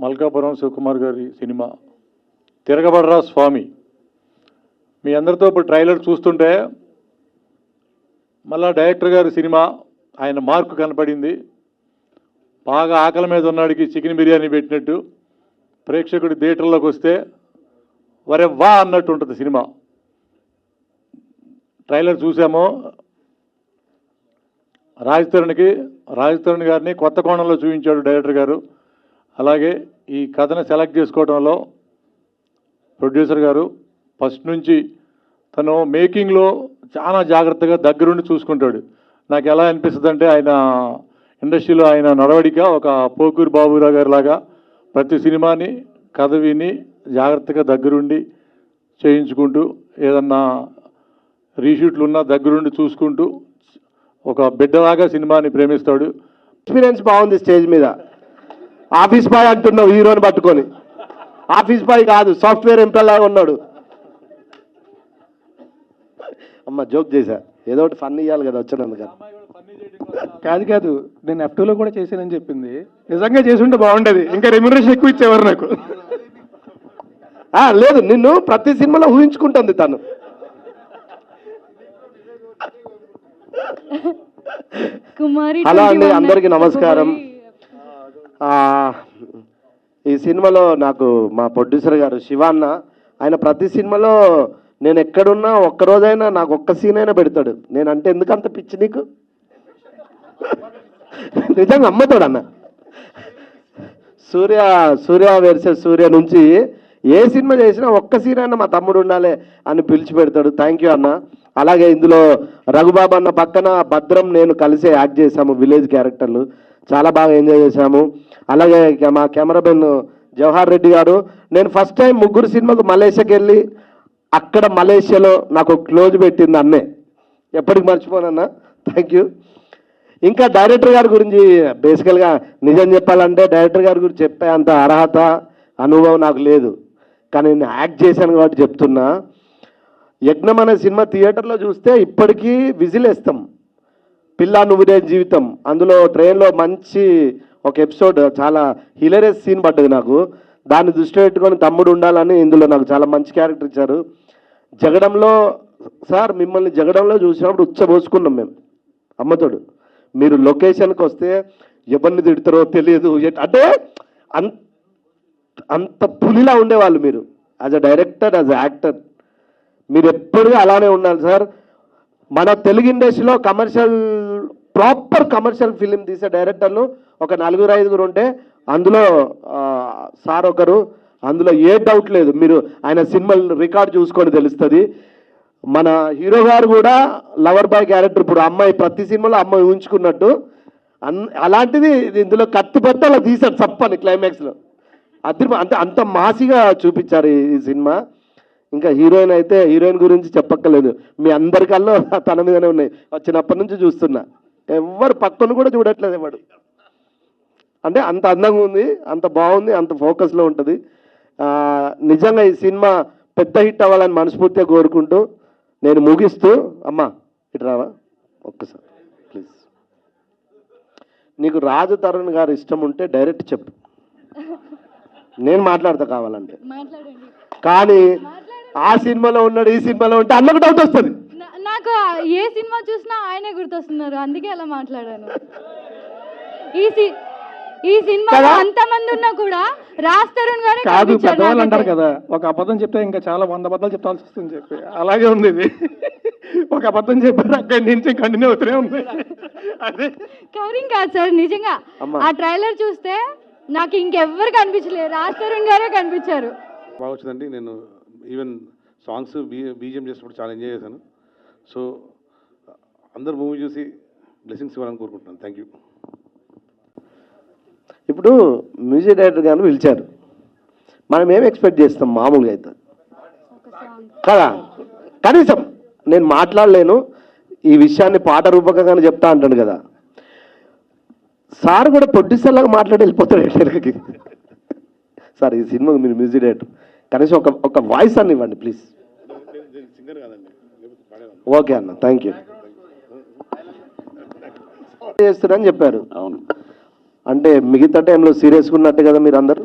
మల్కాపురం శివకుమార్ గారి సినిమా తిరగబడరా స్వామి. మీ అందరితో ఇప్పుడు ట్రైలర్ చూస్తుంటే మళ్ళా డైరెక్టర్ గారి సినిమా ఆయన మార్కు కనపడింది. బాగా ఆకలి మీద ఉన్నాడికి చికెన్ బిర్యానీ పెట్టినట్టు ప్రేక్షకుడి థియేటర్లోకి వస్తే వరే వా అన్నట్టు ఉంటుంది సినిమా. ట్రైలర్ చూసాము. రాజ్ తరుణ్ గారిని కొత్త కోణంలో చూపించాడు డైరెక్టర్ గారు. అలాగే ఈ కథను సెలెక్ట్ చేసుకోవడంలో ప్రొడ్యూసర్ గారు ఫస్ట్ నుంచి తను మేకింగ్లో చాలా జాగ్రత్తగా దగ్గరుండి చూసుకుంటాడు. నాకు ఎలా అనిపిస్తుంది అంటే ఆయన ఇండస్ట్రీలో ఆయన నడవడిక ఒక పోకూరి బాబురావు గారి లాగా ప్రతి సినిమాని కథ విని జాగ్రత్తగా దగ్గరుండి చేయించుకుంటూ ఏదన్నా రీషూట్లు ఉన్నా దగ్గరుండి చూసుకుంటూ ఒక బిడ్డలాగా సినిమాని ప్రేమిస్తాడు. ఎక్స్పీరియన్స్ బాగుంది. స్టేజ్ మీద ఆఫీస్ బాయ్ అంటున్నావు హీరోని పట్టుకొని. ఆఫీస్ బాయ్ కాదు, సాఫ్ట్వేర్ ఎంప్లాయ్ లాగా ఉన్నాడు. అమ్మ జోక్ చేశా, ఏదో ఒకటి ఫన్ ఇవ్వాలి కదా వచ్చినందుకు. కాదు నేను F2లో కూడా చేశానని చెప్పింది. నిజంగా చేసి ఉంటే బాగుండేది, ఇంకా రెమ్యునరేషన్ ఎక్కువ ఇచ్చేవారు నాకు. లేదు, నిన్ను ప్రతి సినిమాలో ఊహించుకుంటుంది తను. హలో అండి, అందరికీ నమస్కారం. ఈ సినిమాలో నాకు మా ప్రొడ్యూసర్ గారు శివాన్న, ఆయన ప్రతి సినిమాలో నేను ఎక్కడున్నా ఒక్కరోజైనా నాకు ఒక్క సీన్ అయినా పెడతాడు. నేనంటే ఎందుకంత పిచ్చి నీకు? నిజంగా అమ్మతాడన్న. సూర్య వర్సెస్ సూర్య నుంచి ఏ సినిమా చేసినా ఒక్క సీన్ అయినా మా తమ్ముడు ఉండాలి అని పిలిచి పెడతాడు. థ్యాంక్ యూ అన్న. అలాగే ఇందులో రఘుబాబు అన్న పక్కన భద్రం నేను కలిసే యాక్ట్ చేశాము, విలేజ్ క్యారెక్టర్లు. చాలా బాగా ఎంజాయ్ చేశాము. అలాగే మా కెమెరామెన్ జవహర్ రెడ్డి గారు, నేను ఫస్ట్ టైం ముగ్గురు సినిమాకు మలేషియాకి వెళ్ళి అక్కడ మలేషియాలో నాకు క్లోజ్ పెట్టింది అన్నే, ఎప్పటికి మర్చిపోనన్నా. Thank you. ఇంకా డైరెక్టర్ గారి గురించి బేసికల్గా నిజం చెప్పాలంటే డైరెక్టర్ గారి గురించి చెప్పే అంత అర్హత అనుభవం నాకు లేదు, కానీ నేను యాక్ట్ చేశాను కాబట్టి చెప్తున్నా. యజ్ఞం అనే సినిమా థియేటర్లో చూస్తే ఇప్పటికీ విజిల్ వేస్తాం. పిల్ల నువ్వుదే జీవితం, అందులో ట్రైన్లో మంచి ఒక ఎపిసోడ్, చాలా హిలరియస్ సీన్ పడ్డది నాకు. దాన్ని దృష్టి పెట్టుకొని తమ్ముడు ఉండాలని ఇందులో నాకు చాలా మంచి క్యారెక్టర్ ఇచ్చారు. జగడంలో సార్ మిమ్మల్ని జగడంలో చూసినప్పుడు ఉచ్చబోసుకున్నాం మేము అమ్మతోడు. మీరు లొకేషన్కి వస్తే ఎవరిని తిడతారో తెలియదు, అంటే అంత పులిలా ఉండేవాళ్ళు మీరు. As a director, as a actor మీరు ఎప్పుడుగా అలానే ఉండాలి సార్. మన తెలుగు ఇండస్ట్రీలో ప్రాపర్ కమర్షియల్ ఫిలిం తీసే డైరెక్టర్లు ఒక 4-5 ఉంటే అందులో సార్ ఒకరు. అందులో ఏ డౌట్ లేదు, మీరు ఆయన సినిమాలు రికార్డ్ చూసుకొని తెలుస్తుంది. మన హీరో గారు కూడా లవర్ బాయ్ క్యారెక్టర్, ఇప్పుడు అమ్మాయి ప్రతి సినిమాలో అమ్మాయి ఊహించుకున్నట్టు అలాంటిది ఇందులో కత్తిపెట్టి అలా తీశారు చప్పని క్లైమాక్స్లో. అంటే అంత మాసిగా చూపించారు ఈ సినిమా. ఇంకా హీరోయిన్ అయితే హీరోయిన్ గురించి చెప్పక్కర్లేదు, మీ అందరికల్లో తన మీదనే ఉన్నాయి. వచ్చినప్పటి నుంచి చూస్తున్నా, ఎవరు పక్కన కూడా చూడట్లేదు ఎవడు. అంటే అంత అందంగా ఉంది, అంత బాగుంది, అంత ఫోకస్లో ఉంటుంది. నిజంగా ఈ సినిమా పెద్ద హిట్ అవ్వాలని మనస్ఫూర్తిగా కోరుకుంటూ నేను ముగిస్తూ, అమ్మా ఇటు రావా ఒక్కసారి ప్లీజ్. నీకు రాజ్ తరుణ్ గారు ఇష్టం ఉంటే డైరెక్ట్ చెప్పు, నేను మాట్లాడతా కావాలంటే. కానీ ఆ సినిమాలో ఉన్నాడు, ఈ సినిమాలో ఉంటే అన్నకు డౌట్ వస్తుంది. నాకు ఏ సినిమా చూసినా ఆయనే గుర్తొస్తున్నారు, అందుకే అలా మాట్లాడాను. ఈ సినిమాలో అంతమంది ఉన్నా కూడా రాజ్ తరుణ్ గారే కాదు. పెద్దవాళ్ళు అంటారు కదా, ఒక అబద్ధం చెప్తే ఇంకా చాలా 100 అబద్ధాలు చెప్పాల్సి వస్తుంది చెప్పి, అలాగే ఉంది ఇది. ఒక అబద్ధం చెప్పారు, అక్కడి నుంచి కంటిన్యూ అవుతూనే ఉంది. అదే కవరింగ్ కాదు సార్, నిజంగా ఆ ట్రైలర్ చూస్తే నాకు ఇంకెవ్వరు కనిపించలేదు, రాజ్ తరుణ్ గారే కనిపించారు. బాగా వచ్చిందండి. నేను ఈవెన్ సాంగ్స్ బీజిఎం చేసినప్పుడు చాలా ఎంజాయ్ చేశాను. సో అందరు మూవీ చూసి బ్లెస్సింగ్స్ ఇవ్వాలని కోరుకుంటున్నాను. Thank you. ఇప్పుడు మ్యూజిక్ డైరెక్టర్ గారిని పిలిచారు, మనం ఏం ఎక్స్పెక్ట్ చేస్తాం మామూలుగా అయితే కదా. కనీసం నేను మాట్లాడలేను, ఈ విషయాన్ని పాట రూపకంగానే చెప్తా అంటాను కదా. సార్ కూడా ప్రొడ్యూసర్ లాగా మాట్లాడి వెళ్ళిపోతాడు ఎక్కడికి. సార్ ఈ సినిమాకి మీరు మ్యూజిక్ డైరెక్టర్, కనీసం ఒక వాయిస్ అని ఇవ్వండి ప్లీజ్. ఓకే అన్న, థ్యాంక్ యూ. చేస్తారని చెప్పారు. అవును, అంటే మిగతా టైంలో సీరియస్గా ఉన్నట్టు కదా మీరు అందరు.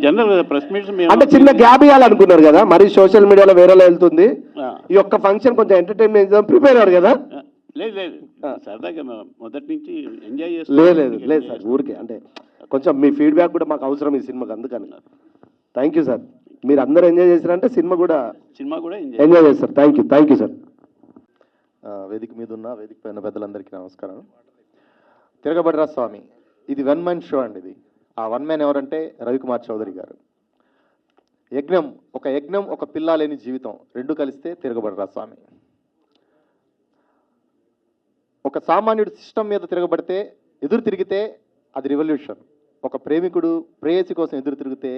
జనరల్ ప్రెస్ మీట్స్ అంటే చిన్న గ్యాప్ ఇవ్వాలనుకున్నారు కదా, మరి సోషల్ మీడియాలో వేరేలా వెళ్తుంది. ఈ ఒక్క ఫంక్షన్ కొంచెం ఎంటర్టైన్మెంట్ ప్రిపేర్ అయ్యారు కదా. లేదు లేదు సరదాగా మొదటి నుంచి ఎంజాయ్ లేదు లేదు సార్, ఊరికే అంటే కొంచెం మీ ఫీడ్బ్యాక్ కూడా మాకు అవసరం ఈ సినిమాకి, అందుకని. థ్యాంక్ యూ సార్, మీరు అందరూ ఎంజాయ్ చేశారంటే సినిమా కూడా ఎంజాయ్ చేస్తారు. Thank you sir. వేదిక మీద ఉన్న వేదిక పైన పెద్దలందరికీ నమస్కారం. తిరగబడ్రా స్వామి ఇది 1 మ్యాన్ షో అండి. ఇది ఆ 1 మ్యాన్ ఎవరంటే రవికుమార్ చౌదరి గారు. ఒక యజ్ఞం ఒక పిల్ల లేని జీవితం రెండు కలిస్తే తిరగబడ్రా స్వామి. ఒక సామాన్యుడు సిస్టమ్ మీద తిరగబడితే ఎదురు తిరిగితే అది రివల్యూషన్. ఒక ప్రేమికుడు ప్రేయసి కోసం ఎదురు తిరిగితే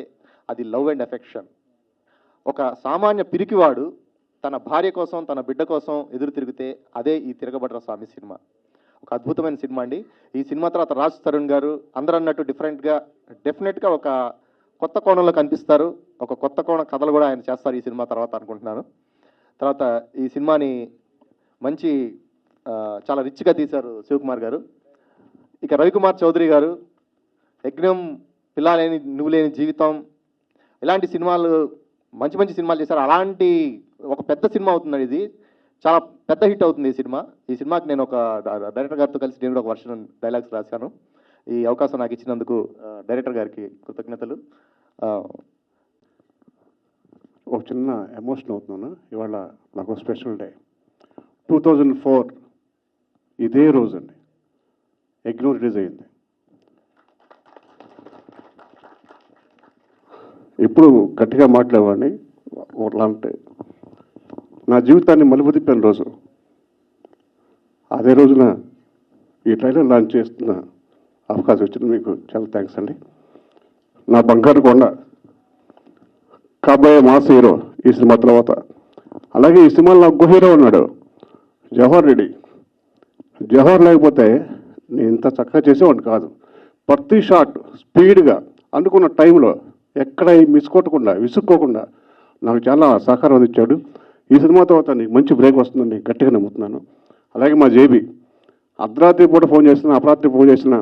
అది లవ్ అండ్ ఎఫెక్షన్. ఒక సామాన్య పిరికివాడు తన భార్య కోసం తన బిడ్డ కోసం ఎదురు తిరిగితే అదే ఈ తిరగబడ్ర స్వామి సినిమా. ఒక అద్భుతమైన సినిమా అండి. ఈ సినిమా తర్వాత రాజ్ తరుణ్ గారు అందరూ అన్నట్టు డెఫినెట్గా ఒక కొత్త కోణంలో కనిపిస్తారు. ఒక కొత్త కోణ కథలు కూడా ఆయన చేస్తారు ఈ సినిమా తర్వాత అనుకుంటున్నాను. తర్వాత ఈ సినిమాని మంచి చాలా రిచ్గా తీశారు శివకుమార్ గారు. ఇక రవికుమార్ చౌదరి గారు యజ్ఞం, పిల్ల లేని నువ్వు లేని జీవితం, ఇలాంటి సినిమాలు మంచి సినిమాలు చేశారు. అలాంటి ఒక పెద్ద సినిమా అవుతుందండి. ఇది చాలా పెద్ద హిట్ అవుతుంది ఈ సినిమాకి నేను ఒక డైరెక్టర్ గారితో కలిసి నేను కూడా ఒక వర్షన్ డైలాగ్స్ రాశాను. ఈ అవకాశం నాకు ఇచ్చినందుకు డైరెక్టర్ గారికి కృతజ్ఞతలు. ఒక చిన్న ఎమోషన్ అవుతున్నాను. ఇవాళ నాకు స్పెషల్ డే. 2004 ఇదే రోజు అండి యజ్ఞం రిలీజ్ అయ్యింది. ఇప్పుడు గట్టిగా మాట్లాడేవాడిని. అంటే నా జీవితాన్ని మలుపు తిప్పిన రోజు అదే రోజున ఈ ట్రైలర్ లాంచ్ చేస్తున్న అవకాశం వచ్చింది. మీకు చాలా థ్యాంక్స్ అండి. నా బంగారు కొండ కాబోయే మాస్ హీరో ఈ సినిమా తర్వాత. అలాగే ఈ సినిమాలో నాకు హీరో ఉన్నాడు, జవహర్ రెడ్డి. జవహర్ లేకపోతే నేను ఇంత చక్కగా చేసేవాడిని కాదు. ప్రతి షాట్ స్పీడ్గా అనుకున్న టైంలో ఎక్కడ మిస్ కొట్టకుండా విసుక్కోకుండా నాకు చాలా సహకారం అందించాడు. ఈ సినిమా తర్వాత నీకు మంచి బ్రేక్ వస్తుందని గట్టిగా నమ్ముతున్నాను. అలాగే మా జేబీ అర్ధరాత్రి పూట ఫోన్ చేసినా అపరాత్రి ఫోన్ చేసినా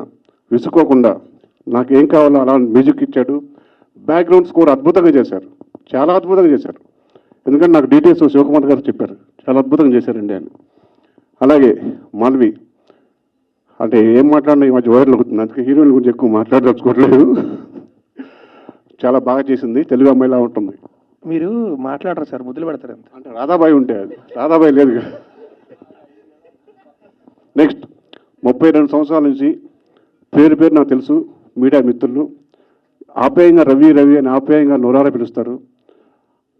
విసుక్కోకుండా నాకు ఏం కావాలో అలా మ్యూజిక్ ఇచ్చాడు. బ్యాక్గ్రౌండ్ స్కోర్ అద్భుతంగా చేశారు, చాలా అద్భుతంగా చేశారు. ఎందుకంటే నాకు డీటెయిల్స్ శివకుమార్ గారు చెప్పారు, చాలా అద్భుతంగా చేశారండి అని. అలాగే మాల్వి అంటే ఏం మాట్లాడినా ఈ మధ్య వైరల్ అవుతుంది, అందుకే హీరోయిన్ గురించి ఎక్కువ మాట్లాడదలుచుకోవట్లేదు. చాలా బాగా చేసింది, తెలుగు అమ్మాయిలా ఉంటుంది. మీరు మాట్లాడరు సార్, ముద్దులు పెడతారు అంత. అంటే రాధాబాయి ఉంటే అది రాధాబాయి లేదు. నెక్స్ట్ 32 సంవత్సరాల నుంచి పేరు నాకు తెలుసు. మీడియా మిత్రులు ఆప్యాయంగా రవి అని ఆప్యాయంగా నోరారా పిలుస్తారు.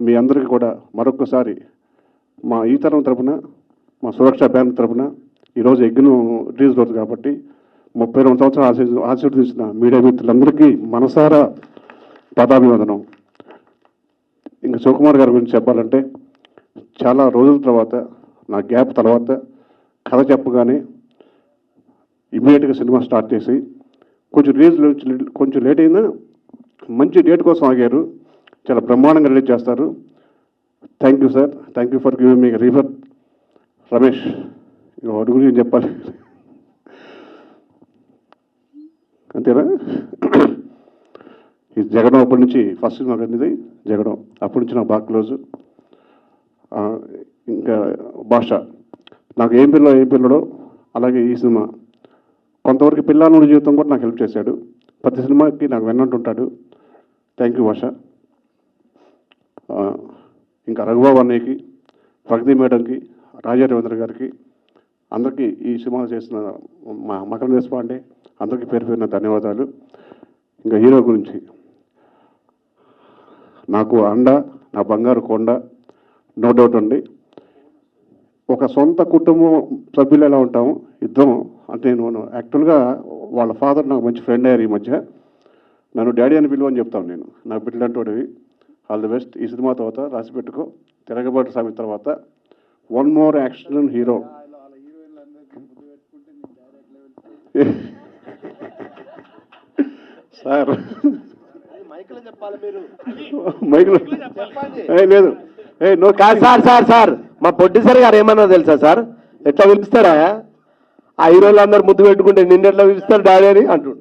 మీ అందరికీ కూడా మరొకసారి మా ఈ తరం తరపున, మా సురక్ష బ్యాంక్ తరపున ఈరోజు యజ్ఞం రిలీజ్ రోజు కాబట్టి 32 సంవత్సరాలు ఆశీర్వదించిన మీడియా మిత్రులందరికీ మనసారా పదాభివందనం. ఇంకా శివకుమార్ గారి గురించి చెప్పాలంటే చాలా రోజుల తర్వాత, నా గ్యాప్ తర్వాత కథ చెప్పగానే ఇమీడియట్గా సినిమా స్టార్ట్ చేసి కొంచెం లేట్ అయినా మంచి డేట్ కోసం ఆగారు. చాలా బ్రహ్మాండంగా రిలీజ్ చేస్తారు. Thank you sir, thank you for giving me refer. Ramesh వాడి గురించి చెప్పాలి అంతేనా? ఈ జగడం అప్పటి నుంచి ఫస్ట్ సినిమా అనేది జగడం, అప్పటి నుంచి నాకు బాగా క్లోజు. ఇంకా భాష నాకు ఏం పిల్లడో అలాగే ఈ సినిమా కొంతవరకు పిల్లల జీవితం కూడా నాకు హెల్ప్ చేశాడు. ప్రతి సినిమాకి నాకు వెన్నంటుంటాడు. థ్యాంక్ యూ భాష. ఇంకా రఘుబాబు అన్నయ్యకి, ప్రగతి మేడంకి, రాజా రవీంద్ర గారికి, అందరికీ ఈ సినిమా చేసిన మా మకర దేశపాండే అందరికీ పేరు పేరున ధన్యవాదాలు. ఇంకా హీరో గురించి నాకు అండ, నా బంగారు కొండ, నో డౌట్ అండి. ఒక సొంత కుటుంబం సభ్యులు ఎలా ఉంటాము ఇద్దరం అంటే, నేను యాక్చువల్గా వాళ్ళ ఫాదర్ నాకు మంచి ఫ్రెండ్ అయ్యారు. ఈ మధ్య నన్ను డాడీ అని పిలువని చెప్తాను నేను, నాకు బిడ్డలంటోడివి. All the best. ఈ సినిమా తర్వాత రాసి పెట్టుకో, తిరగబాటు సామి తర్వాత 1 మోర్ యాక్షన్ హీరో. సార్ మైక్లో లేదు నో కాదు సార్ మా ప్రొడ్యూసర్ గారు ఏమన్నా తెలుసా సార్, ఎట్లా పిలుస్తారా ఆ హీరోలు అందరు ముద్దు పెట్టుకుంటే నిన్న ఎట్లా పిలుస్తారు డాడీ అని అంటుండు.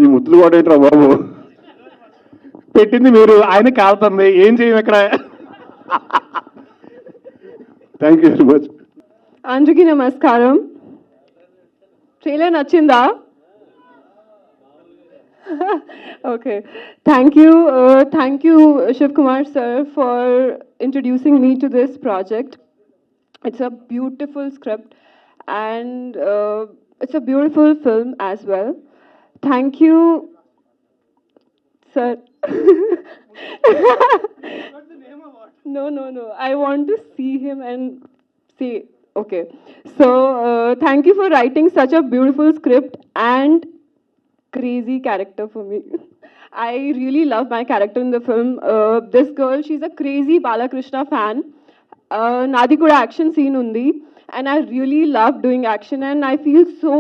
ఈ ముద్దులు కూడా ఏంట్రా బాబు. పెట్టింది మీరు, ఆయన కాలుతుంది, ఏం చేయం ఇక్కడ. Thank you very much. అందరికీ నమస్కారం. ట్రైలర్ నచ్చిందా? Okay. Thank you, Shiv Kumar sir, for introducing me to this project. It's a beautiful script and it's a beautiful film as well. Thank you, sir. No. I want to see him and see. Okay. So, thank you for writing such a beautiful script and crazy character for me. I really love my character in the film. This girl, she's a crazy Balakrishna fan. Nadi kuda action scene undi, and I really love doing action, and I feel so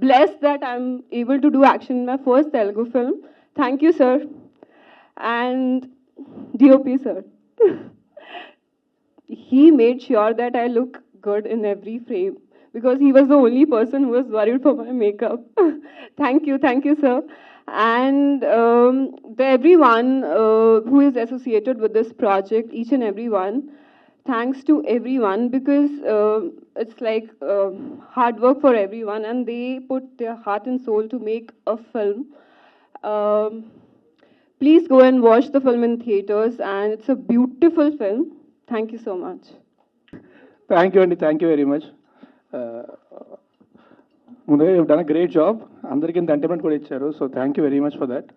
blessed that I'm able to do action in my first Telugu film. Thank you, sir, and DOP sir. He made sure that I look good in every frame, because he was the only person who was worried for my makeup. Thank you, sir. And everyone who is associated with this project, each and everyone, thanks to everyone, because it's like hard work for everyone, and they put their heart and soul to make a film. Please go and watch the film in theaters, and it's a beautiful film. Thank you so much. Thank you అండి, thank you very much. ముందుగా you done a great job. అందరికీ ఇంత entertainment కూడా ఇచ్చారు, so thank you very much for that.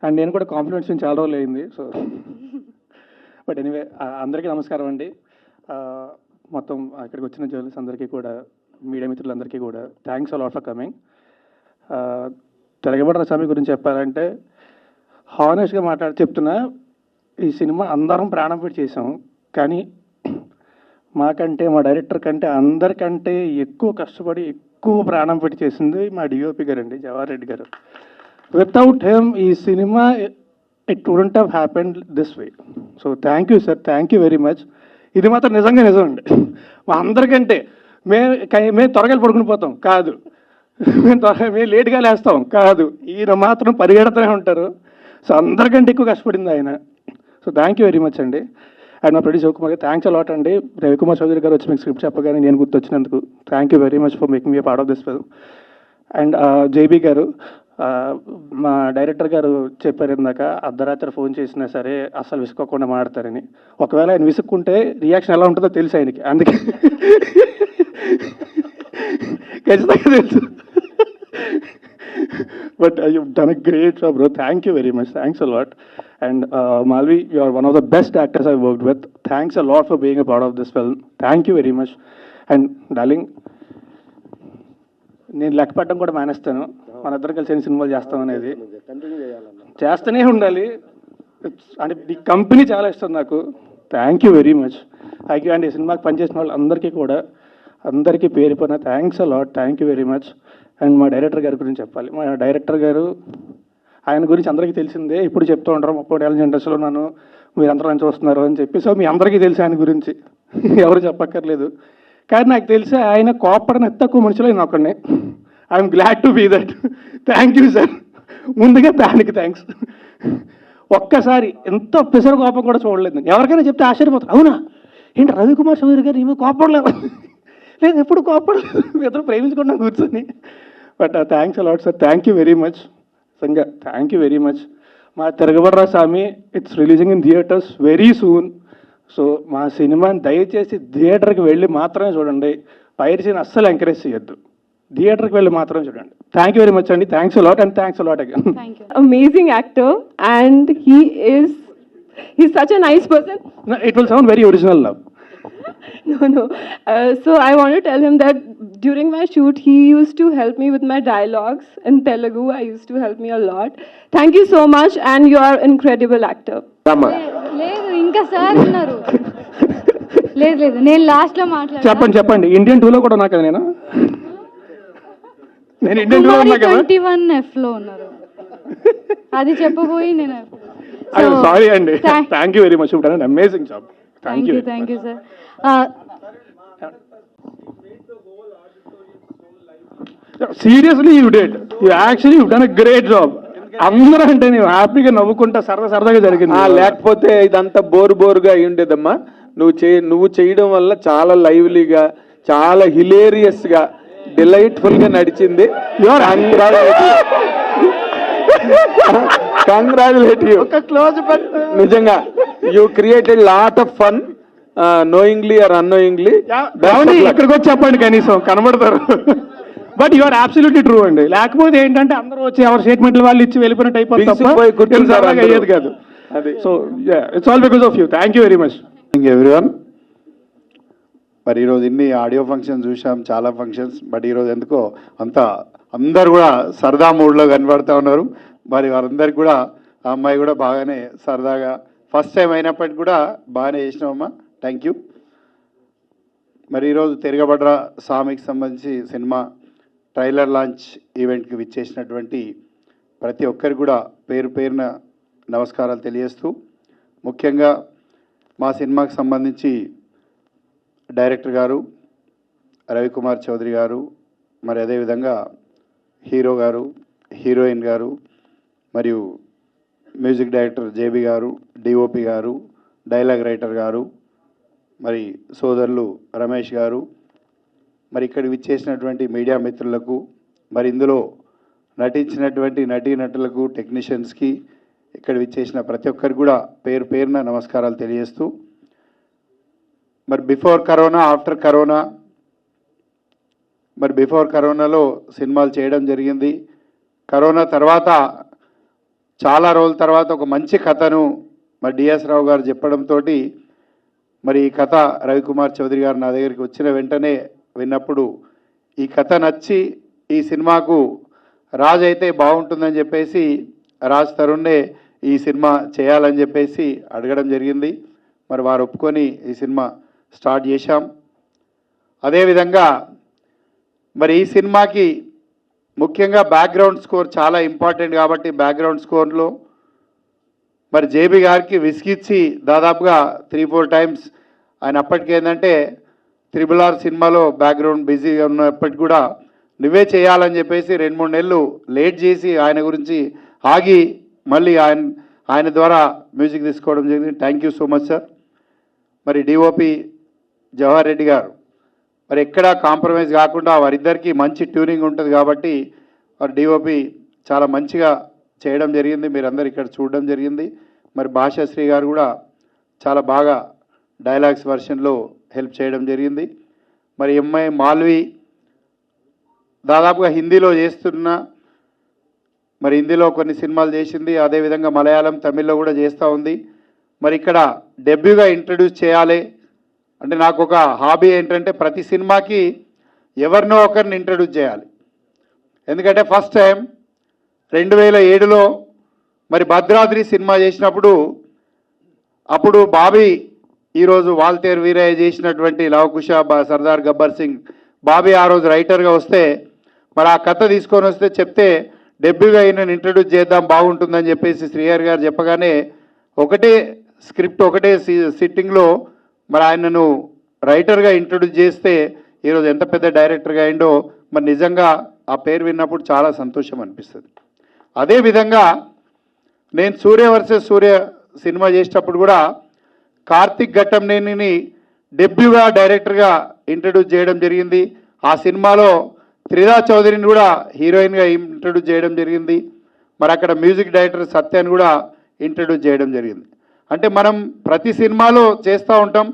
And నేను కూడా compliments చాలా రోజులు అయింది, సో బట్ ఎనీవే అందరికీ నమస్కారం అండి. మొత్తం ఇక్కడికి వచ్చిన జర్నలిస్ట్ అందరికీ కూడా, మీడియా మిత్రులందరికీ కూడా థ్యాంక్స్ అలాట్ ఫర్ కమింగ్. తిరగబడ్డ స్వామి గురించి చెప్పాలంటే హానెస్ట్గా చెప్తున్నా, ఈ సినిమా అందరం ప్రాణం పెట్టి చేసాం, కానీ మాకంటే మా డైరెక్టర్ కంటే అందరికంటే ఎక్కువ కష్టపడి ఎక్కువ ప్రాణం పెట్టి చేసింది మా డిఓపి గారు అండి, జవహర్ రెడ్డి గారు. వితౌట్ హిమ్ ఈ cinema it wouldn't have happened this way. So thank you sir, thank you very much. ఇది మాత్రం నిజంగా నిజం అండి. మా అందరికంటే మేము త్వరగా పడుకుని పోతాం కాదు, మేము లేట్గా లేస్తాం కాదు, ఈయన మాత్రం పరిగెడుతూనే ఉంటారు. సో అందరికంటే ఎక్కువ కష్టపడింది ఆయన. So thank you very much అండి. అండ్ మా ప్రొడ్యూసర్ శివకుమార్ గారు థ్యాంక్స్ అలాట్ అండి. రవికుమార్ చౌదరి గారు వచ్చి మీకు స్క్రిప్ట్ చెప్పగానే నేను గుర్తొచ్చినందుకు thank you very much for making me part of this film. And JB గారు, మా డైరెక్టర్ గారు చెప్పారు ఇందాక, అర్ధరాత్రి ఫోన్ చేసినా సరే అస్సలు విసుక్కోకుండా మాడతారని. ఒకవేళ ఆయన విసుక్కుంటే రియాక్షన్ ఎలా ఉంటుందో తెలుసు ఆయనకి, అందుకే ఖచ్చితంగా తెలుసు. But you've done a great job, bro. Thank you very much. Thanks a lot. And Malvi, you are one of the best actors I've worked with. Thanks a lot for being a part of this film. Thank you very much. And darling, నేను లెక్క పెట్టడం కూడా మానేస్తాను. మన ఇద్దరు కలిసి ఎన్ని సినిమాలు చేస్తాం అనేది చేస్తూనే ఉండాలి. అంటే ఈ కంపెనీ చాలా ఇష్టం నాకు. Thank you very much. Thank you. And ఈ సినిమాకి పనిచేసిన వాళ్ళు అందరికీ కూడా, అందరికీ పేరు పైన thanks a lot. Thank you very much. And మా డైరెక్టర్ గారి గురించి చెప్పాలి. మా డైరెక్టర్ గారు, ఆయన గురించి అందరికీ తెలిసిందే, ఇప్పుడు చెప్తూ ఉంటారు 30 ఏళ్ళ ఇండస్ట్రీలో నన్ను మీరందరూ నన్ను చూస్తున్నారు అని చెప్పి. సో మీ అందరికీ తెలిసి ఆయన గురించి ఎవరు చెప్పక్కర్లేదు. కానీ నాకు తెలిసి ఆయన కోపడిన తక్కువ మనుషులు నేను ఒక్కడినే. I'm glad to be that. Thank you sir. ముందుగా దానికి థ్యాంక్స్. ఒక్కసారి ఎంత పిసర కోపం కూడా చూడలేదు. ఎవరికైనా చెప్తే ఆశ్చర్యపోతారు, అవునా ఏంటి రవికుమార్ చౌదరి గారు ఏమీ కోపడలేదు? లేదు, ఎప్పుడు కోపడలేదు, ఇద్దరు ప్రేమించుకున్నా కూర్చొని. But thanks a lot sir. Thank you very much. సంగా థ్యాంక్ యూ వెరీ మచ్. మా Tiragabadara Saami it's releasing in theatres very soon. So మా సినిమాని దయచేసి థియేటర్కి వెళ్ళి మాత్రమే చూడండి. పైరసీని అస్సలు ఎంకరేజ్ చేయొద్దు, థియేటర్కి వెళ్ళి మాత్రం చూడండి. థ్యాంక్ యూ వెరీ మచ్ అండి. Thanks a lot and thanks a lot again. Amazing actor, and he's such a nice person. It will sound very original now. No. So I want to tell him that during my shoot, he used to help me with my dialogues in Telugu. I used to help me a lot. Thank you so much, and you are incredible actor. లేదు, ఇంకా sir ఉన్నారు. లేదు, నేను last లో మాట్లాడతాను. చెప్పండి. Indian 2లో కూడా ఉన్నా కదా నేను ఇండియన్ 2లో ఉన్నా కదా. 21F లో ఉన్నారు, అది చెప్పబోయి నేను. సారీ అండి. Thank you very much. Amazing job. Thank you sir. Seriously, you did. You've done a great job. అందరూ అంటే నేను హ్యాపీగా నవ్వుకుంటా సరదాగా జరిగింది. లేకపోతే ఇదంతా బోరుగా అయి ఉండేదమ్మా. నువ్వు చేయడం వల్ల చాలా లైవ్లీగా, చాలా హిలేరియస్గా, డిలైట్ఫుల్గా నడిచింది. Congratulate you. నిజంగా you created lot of fun, knowingly or unknowingly. ఇక్కడికి వచ్చి చెప్పండి, కనీసం కనబడతారు. But you are absolutely true అండి. లేకపోతే ఏంటంటే అందరూ వచ్చి ఎవరి స్టేట్మెంట్లు వాళ్ళు ఇచ్చి వెళ్ళిపోయినట్టు అయిపోతుంది, అయ్యేది కాదు. So it's all because of you. Thank you very much everyone. మరి ఈరోజు ఇన్ని ఆడియో ఫంక్షన్స్ చూసాం, చాలా ఫంక్షన్స్. బట్ ఈరోజు ఎందుకో అందరు కూడా సరదా మూడ్లో కనబడుతూ ఉన్నారు. మరి వారందరికి కూడా ఆ అమ్మాయి కూడా బాగానే సరదాగా, ఫస్ట్ టైం అయినప్పటికీ కూడా బాగానే చేసినామమ్మా. Thank you. మరి ఈరోజు తిరగబడ్ర సామికి సంబంధించి సినిమా ట్రైలర్ లాంచ్ ఈవెంట్కి విచ్చేసినటువంటి ప్రతి ఒక్కరికి కూడా పేరు పేరున నమస్కారాలు తెలియజేస్తూ, ముఖ్యంగా మా సినిమాకి సంబంధించి డైరెక్టర్ గారు రవికుమార్ చౌదరి గారు, మరి అదేవిధంగా హీరో గారు, హీరోయిన్ గారు, మరియు మ్యూజిక్ డైరెక్టర్ జేబీ గారు, డిఓపి గారు, డైలాగ్ రైటర్ గారు, మరి సోదరులు రమేష్ గారు, మరి ఇక్కడికి విచ్చేసినటువంటి మీడియా మిత్రులకు, మరి ఇందులో నటించినటువంటి నటీనటులకు, టెక్నీషియన్స్కి, ఇక్కడ విచ్చేసిన ప్రతి ఒక్కరికి కూడా పేరు పేరున నమస్కారాలు తెలియజేస్తూ, మరి బిఫోర్ కరోనా, ఆఫ్టర్ కరోనా, మరి బిఫోర్ కరోనాలో సినిమాలు చేయడం జరిగింది. కరోనా తర్వాత చాలా రోజుల తర్వాత ఒక మంచి కథను మరి డిఎస్ రావు గారు చెప్పడంతో, మరి ఈ కథ రవికుమార్ చౌదరి గారు నా దగ్గరికి వచ్చిన వెంటనే విన్నప్పుడు ఈ కథ నచ్చి ఈ సినిమాకు రాజ్ అయితే బాగుంటుందని చెప్పేసి రాజ్ తరుణ్నే ఈ సినిమా చేయాలని చెప్పేసి అడగడం జరిగింది. మరి వారు ఒప్పుకొని ఈ సినిమా స్టార్ట్ చేశాం. అదేవిధంగా మరి ఈ సినిమాకి ముఖ్యంగా బ్యాక్గ్రౌండ్ స్కోర్ చాలా ఇంపార్టెంట్ కాబట్టి బ్యాక్గ్రౌండ్ స్కోర్లో మరి జేబీ గారికి విసిగిచ్చి దాదాపుగా 3-4 టైమ్స్ ఆయన అప్పటికి ఏంటంటే RRR సినిమాలో బ్యాక్గ్రౌండ్ బిజీగా ఉన్నప్పటికి కూడా నువ్వే చేయాలని చెప్పేసి 2-3 నెలలు లేట్ చేసి ఆయన గురించి ఆగి మళ్ళీ ఆయన ద్వారా మ్యూజిక్ తీసుకోవడం జరిగింది. Thank you so much sir. మరి డిఓపి జవహర్ రెడ్డి గారు మరి ఎక్కడా కాంప్రమైజ్ కాకుండా వారిద్దరికీ మంచి ట్యూనింగ్ ఉంటుంది కాబట్టి మరి డిఓపి చాలా మంచిగా చేయడం జరిగింది. మీరందరూ ఇక్కడ చూడడం జరిగింది. మరి భాషాశ్రీ గారు కూడా చాలా బాగా డైలాగ్స్ వర్షన్లో హెల్ప్ చేయడం జరిగింది. మరి ఎంఐ మాల్వి దాదాపుగా హిందీలో చేస్తున్నా, మరి హిందీలో కొన్ని సినిమాలు చేసింది, అదేవిధంగా మలయాళం, తమిళ్లో కూడా చేస్తూ ఉంది. మరి ఇక్కడ డెబ్యూగా ఇంట్రడ్యూస్ చేయాలి అంటే నాకు ఒక హాబీ ఏంటంటే ప్రతి సినిమాకి ఎవరినో ఒకరిని ఇంట్రడ్యూస్ చేయాలి. ఎందుకంటే ఫస్ట్ టైం 2007లో మరి భద్రాద్రి సినిమా చేసినప్పుడు అప్పుడు బాబీ ఈరోజు వాల్తేరు వీరయ్య చేసినటువంటి లవకుశ, సర్దార్ గబ్బర్ సింగ్, బాబీ ఆ రోజు రైటర్గా వస్తే మరి ఆ కథ తీసుకొని వస్తే చెప్తే డెబ్యూగా ఈయనను ఇంట్రడ్యూస్ చేద్దాం బాగుంటుందని చెప్పేసి శ్రీహరి గారు చెప్పగానే ఒకటే స్క్రిప్ట్ ఒకటే సిట్టింగ్లో మరి ఆయనను రైటర్గా ఇంట్రడ్యూస్ చేస్తే ఈరోజు ఎంత పెద్ద డైరెక్టర్గా అయిండో మరి నిజంగా ఆ పేరు విన్నప్పుడు చాలా సంతోషం అనిపిస్తుంది. అదేవిధంగా నేను సూర్య వర్సెస్ సూర్య సినిమా చేసేటప్పుడు కూడా కార్తిక్ ఘట్టంనేనిని డెబ్యూగా డైరెక్టర్గా ఇంట్రడ్యూస్ చేయడం జరిగింది. ఆ సినిమాలో త్రిదా చౌదరిని కూడా హీరోయిన్గా ఇంట్రడ్యూస్ చేయడం జరిగింది. మరి అక్కడ మ్యూజిక్ డైరెక్టర్ సత్యాన్ని కూడా ఇంట్రడ్యూస్ చేయడం జరిగింది. అంటే మనం ప్రతి సినిమాలో చేస్తూ ఉంటాం,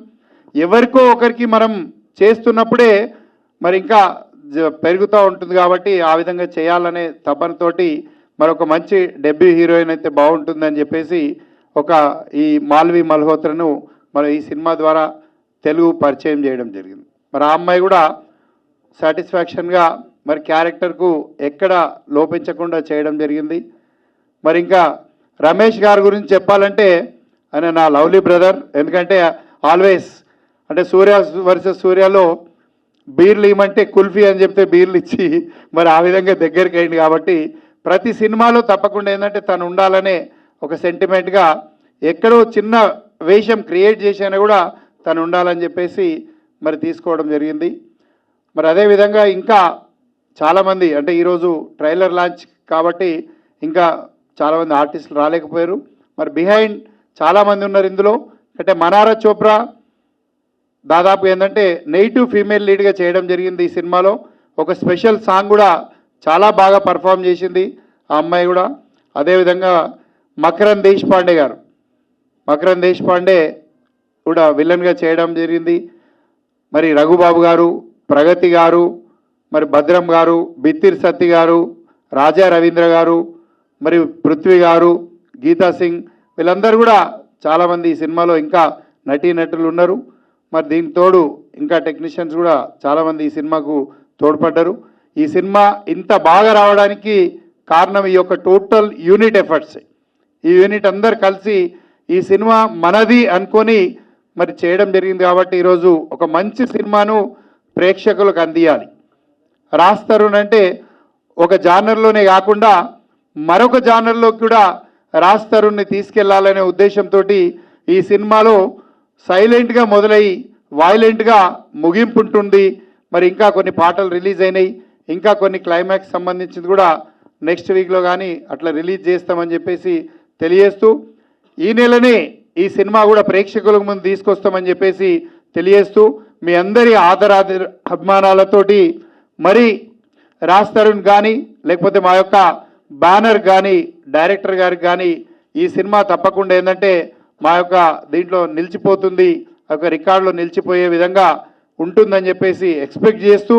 ఎవరికో ఒకరికి మనం చేస్తున్నప్పుడే మరి ఇంకా పెరుగుతూ ఉంటుంది కాబట్టి ఆ విధంగా చేయాలనే తపనతోటి మరొక మంచి డెబ్యూ హీరోయిన్ అయితే బాగుంటుందని చెప్పేసి ఈ మాల్వి మల్హోత్రను మనం ఈ సినిమా ద్వారా తెలుగు పరిచయం చేయడం జరిగింది. మరి ఆ అమ్మాయి కూడా సాటిస్ఫాక్షన్గా మరి క్యారెక్టర్కు ఎక్కడ లోపించకుండా చేయడం జరిగింది. మరి ఇంకా రమేష్ గారి గురించి చెప్పాలంటే ఆయన నా లవ్లీ బ్రదర్. ఎందుకంటే ఆల్వేస్ అంటే సూర్య వర్సెస్ సూర్యలో బీర్లు ఇవ్వమంటే కుల్ఫీ అని చెప్తే బీర్లు ఇచ్చి మరి ఆ విధంగా దగ్గరికి అయింది కాబట్టి ప్రతి సినిమాలో తప్పకుండా ఏంటంటే తను ఉండాలనే ఒక సెంటిమెంట్గా ఎక్కడో చిన్న వేషం క్రియేట్ చేసినా కూడా తను ఉండాలని చెప్పేసి మరి తీసుకోవడం జరిగింది. మరి అదేవిధంగా ఇంకా చాలామంది అంటే ఈరోజు ట్రైలర్ లాంచ్ కాబట్టి ఇంకా చాలామంది ఆర్టిస్టులు రాలేకపోయారు. మరి బిహైండ్ చాలామంది ఉన్నారు ఇందులో. అంటే మనారా చోప్రా దాదాపు ఏంటంటే నెగిటివ్ ఫీమేల్ లీడ్గా చేయడం జరిగింది ఈ సినిమాలో. ఒక స్పెషల్ సాంగ్ కూడా చాలా బాగా పర్ఫామ్ చేసింది ఆ అమ్మాయి కూడా. అదేవిధంగా మకరన్ దేశపాండే గారు, మకరన్ దేశపాండే కూడా విలన్గా చేయడం జరిగింది. మరి రఘుబాబు గారు, ప్రగతి గారు, మరి భద్రం గారు, బిత్తిర్ సత్తి గారు, రాజా రవీంద్ర గారు, మరి పృథ్వీ గారు, గీతా సింగ్, వీళ్ళందరూ కూడా చాలామంది ఈ సినిమాలో ఇంకా నటీనటులు ఉన్నారు. మరి దీనికి తోడు ఇంకా టెక్నీషియన్స్ కూడా చాలామంది ఈ సినిమాకు తోడ్పడ్డారు. ఈ సినిమా ఇంత బాగా రావడానికి కారణం ఈ యొక్క టోటల్ యూనిట్ ఎఫర్ట్స్. ఈ యూనిట్ అందరు కలిసి ఈ సినిమా మనది అనుకొని మరి చేయడం జరిగింది. కాబట్టి ఈరోజు ఒక మంచి సినిమాను ప్రేక్షకులకు అందియాలి. రాజ్ తరుణ్ అంటే ఒక జానర్లోనే కాకుండా మరొక జానర్లోకి కూడా రాజ్ తరుణ్ని తీసుకెళ్లాలనే ఉద్దేశంతో ఈ సినిమాలో సైలెంట్గా మొదలై వైలెంట్గా ముగింపు ఉంటుంది. మరి ఇంకా కొన్ని పాటలు రిలీజ్ అయినాయి, ఇంకా కొన్ని క్లైమాక్స్ సంబంధించింది కూడా నెక్స్ట్ వీక్లో కానీ అట్లా రిలీజ్ చేస్తామని చెప్పేసి తెలియజేస్తూ, ఈ నెలనే ఈ సినిమా కూడా ప్రేక్షకులకు ముందు తీసుకొస్తామని చెప్పేసి తెలియజేస్తూ, మీ అందరి అభిమానాలతోటి మరి రాజ్ తరుణ్ కానీ లేకపోతే మా యొక్క బ్యానర్ కానీ డైరెక్టర్ గారికి కానీ ఈ సినిమా తప్పకుండా ఏంటంటే మా యొక్క దీంట్లో నిలిచిపోతుంది, ఒక రికార్డులో నిలిచిపోయే విధంగా ఉంటుందని చెప్పేసి ఎక్స్పెక్ట్ చేస్తూ,